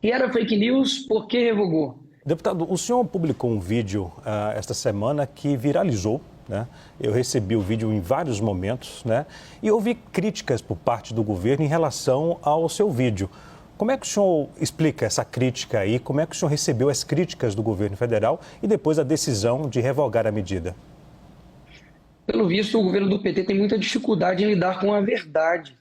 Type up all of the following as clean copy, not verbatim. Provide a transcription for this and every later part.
E era fake news porque revogou. Deputado, o senhor publicou um vídeo esta semana que viralizou, né? Eu recebi o vídeo em vários momentos, né? E houve críticas por parte do governo em relação ao seu vídeo. Como é que o senhor explica essa crítica aí? Como é que o senhor recebeu as críticas do governo federal e depois a decisão de revogar a medida? Pelo visto, o governo do PT tem muita dificuldade em lidar com a verdade.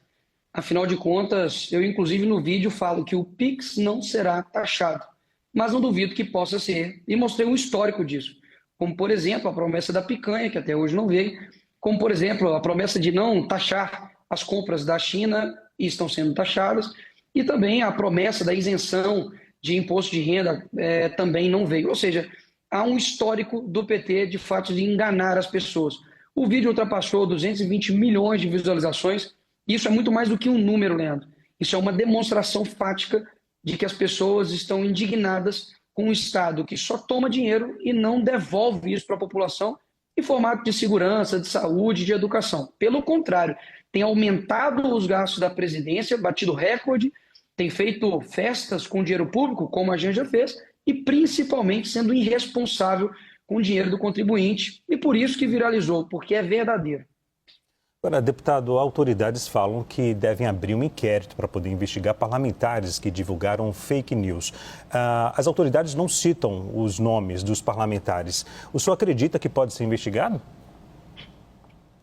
Afinal de contas, eu inclusive no vídeo falo que o Pix não será taxado, mas não duvido que possa ser. E mostrei um histórico disso, como por exemplo a promessa da picanha, que até hoje não veio, como por exemplo a promessa de não taxar as compras da China e estão sendo taxadas, e também a promessa da isenção de imposto de renda também não veio. Ou seja, há um histórico do PT de fato de enganar as pessoas. O vídeo ultrapassou 220 milhões de visualizações. Isso é muito mais do que um número, Leandro. Isso é uma demonstração fática de que as pessoas estão indignadas com um Estado que só toma dinheiro e não devolve isso para a população em formato de segurança, de saúde, de educação. Pelo contrário, tem aumentado os gastos da presidência, batido recorde, tem feito festas com dinheiro público, como a gente já fez, e principalmente sendo irresponsável com o dinheiro do contribuinte. E por isso que viralizou, porque é verdadeiro. Agora, deputado, autoridades falam que devem abrir um inquérito para poder investigar parlamentares que divulgaram fake news. As autoridades não citam os nomes dos parlamentares. O senhor acredita que pode ser investigado?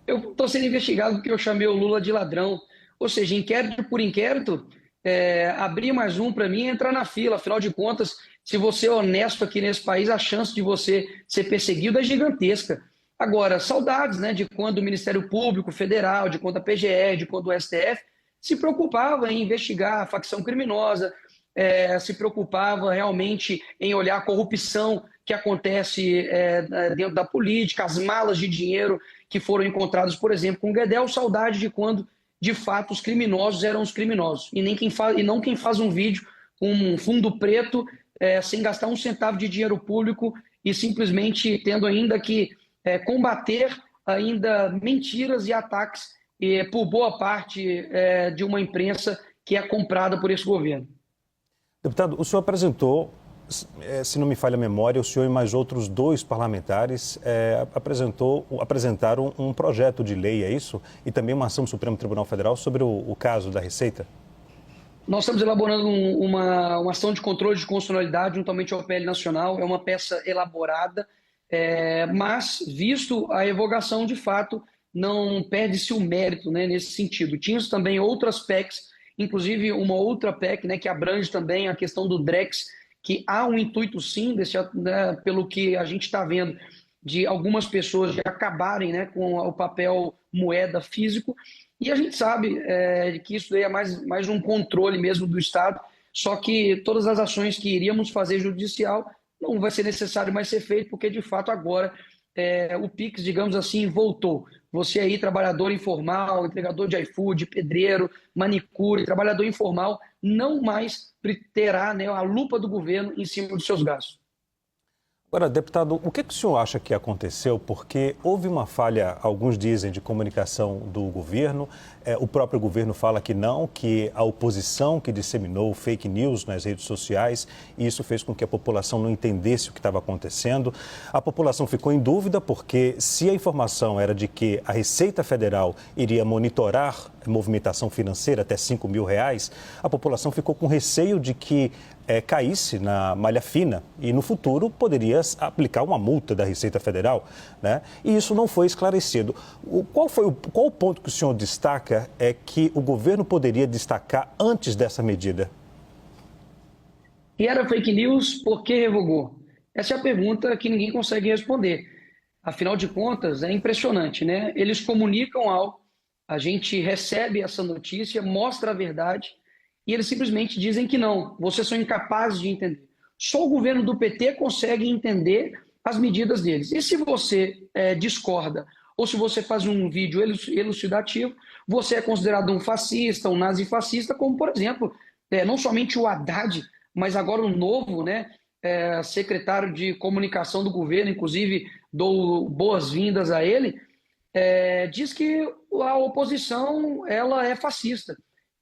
Eu estou sendo investigado porque eu chamei o Lula de ladrão. Ou seja, inquérito por inquérito, abrir mais um para mim é entrar na fila. Afinal de contas, se você é honesto aqui nesse país, a chance de você ser perseguido é gigantesca. Agora, saudades, né, de quando o Ministério Público Federal, de quando a PGR, de quando o STF se preocupava em investigar a facção criminosa, se preocupava realmente em olhar a corrupção que acontece dentro da política, as malas de dinheiro que foram encontradas, por exemplo, com o Guedel. Saudade de quando, de fato, os criminosos eram os criminosos, e não quem faz um vídeo com um fundo preto, sem gastar um centavo de dinheiro público e simplesmente tendo ainda que combater ainda mentiras e ataques por boa parte de uma imprensa que é comprada por esse governo. Deputado, o senhor apresentou, se não me falha a memória, o senhor e mais outros dois parlamentares apresentaram um projeto de lei, é isso? E também uma ação do Supremo Tribunal Federal sobre o caso da Receita? Nós estamos elaborando uma ação de controle de constitucionalidade juntamente ao PL Nacional. É uma peça elaborada, mas, visto a revogação, de fato, não perde-se o mérito, né, nesse sentido. Tínhamos também outras PECs, inclusive uma outra PEC, né, que abrange também a questão do Drex, que há um intuito, sim, né, pelo que a gente está vendo, de algumas pessoas já acabarem, né, com o papel moeda físico. E a gente sabe que isso daí é mais um controle mesmo do Estado, só que todas as ações que iríamos fazer judicial não vai ser necessário mais ser feito, porque de fato agora o Pix, digamos assim, voltou. Você aí, trabalhador informal, entregador de iFood, pedreiro, manicure, trabalhador informal, não mais terá, né, a lupa do governo em cima dos seus gastos. Agora, deputado, o que o senhor acha que aconteceu? Porque houve uma falha, alguns dizem, de comunicação do governo. O próprio governo fala que não, que a oposição que disseminou fake news nas redes sociais, e isso fez com que a população não entendesse o que estava acontecendo. A população ficou em dúvida porque se a informação era de que a Receita Federal iria monitorar a movimentação financeira até R$ 5.000, a população ficou com receio de que caísse na malha fina e no futuro poderia aplicar uma multa da Receita Federal, né? E isso não foi esclarecido. Qual o ponto que o senhor destaca que o governo poderia destacar antes dessa medida? E era fake news, por que revogou? Essa é a pergunta que ninguém consegue responder. Afinal de contas, é impressionante, né? Eles comunicam algo, a gente recebe essa notícia, mostra a verdade, e eles simplesmente dizem que não, vocês são incapazes de entender. Só o governo do PT consegue entender as medidas deles. E se você discorda, ou se você faz um vídeo elucidativo, você é considerado um fascista, um nazifascista, como, por exemplo, não somente o Haddad, mas agora o novo, né, secretário de comunicação do governo, inclusive dou boas-vindas a ele, diz que a oposição ela é fascista.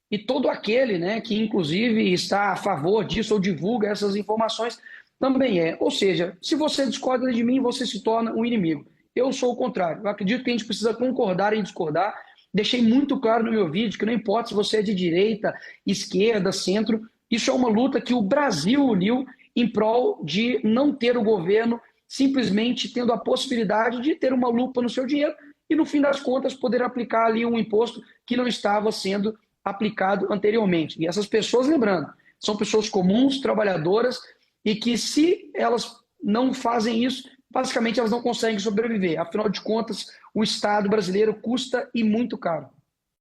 e todo aquele, né, que inclusive está a favor disso ou divulga essas informações também é. Ou seja, se você discorda de mim, você se torna um inimigo. Eu sou o contrário. Eu acredito que a gente precisa concordar em discordar. Deixei muito claro no meu vídeo que não importa se você é de direita, esquerda, centro, isso é uma luta que o Brasil uniu em prol de não ter o governo simplesmente tendo a possibilidade de ter uma lupa no seu dinheiro e, no fim das contas, poder aplicar ali um imposto que não estava sendo aplicado anteriormente. E essas pessoas, lembrando, são pessoas comuns, trabalhadoras, e que se elas não fazem isso, basicamente elas não conseguem sobreviver. Afinal de contas, o Estado brasileiro custa e muito caro.